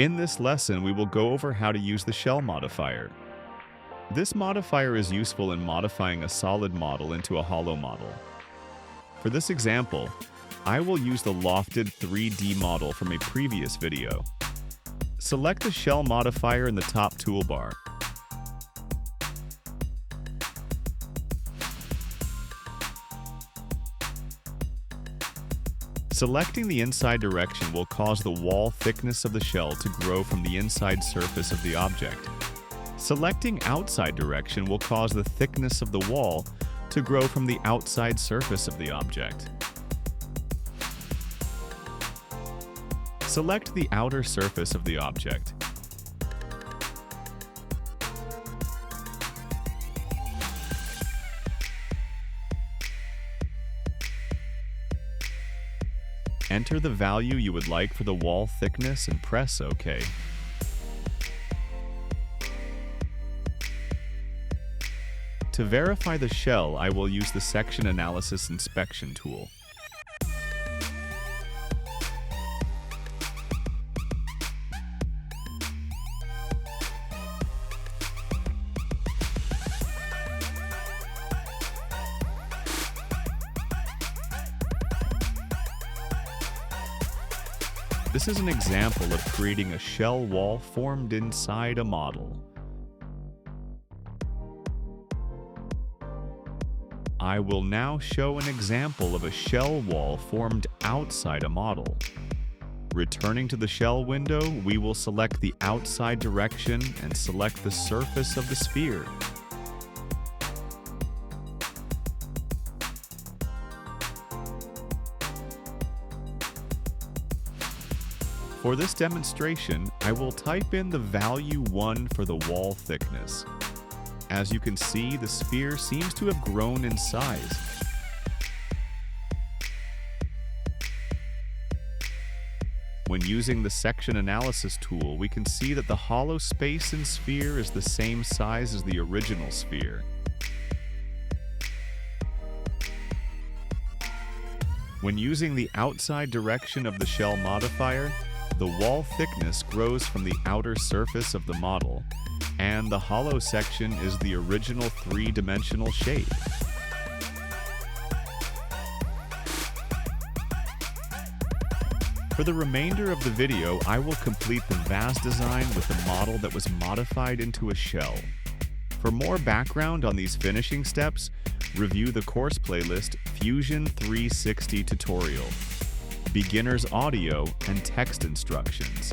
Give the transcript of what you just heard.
In this lesson, we will go over how to use the Shell Modifier. This modifier is useful in modifying a solid model into a hollow model. For this example, I will use the lofted 3D model from a previous video. Select the Shell Modifier in the top toolbar. Selecting the inside direction will cause the wall thickness of the shell to grow from the inside surface of the object. Selecting outside direction will cause the thickness of the wall to grow from the outside surface of the object. Select the outer surface of the object. Enter the value you would like for the wall thickness and press OK. To verify the shell, I will use the Section Analysis Inspection tool. This is an example of creating a shell wall formed inside a model. I will now show an example of a shell wall formed outside a model. Returning to the shell window, we will select the outside direction and select the surface of the sphere. For this demonstration, I will type in the value 1 for the wall thickness. As you can see, the sphere seems to have grown in size. When using the Section Analysis tool, we can see that the hollow space in sphere is the same size as the original sphere. When using the outside direction of the Shell Modifier, the wall thickness grows from the outer surface of the model, and the hollow section is the original three-dimensional shape. For the remainder of the video, I will complete the vase design with a model that was modified into a shell. For more background on these finishing steps, review the course playlist Fusion 360 Tutorial, Beginner's Audio and Text Instructions.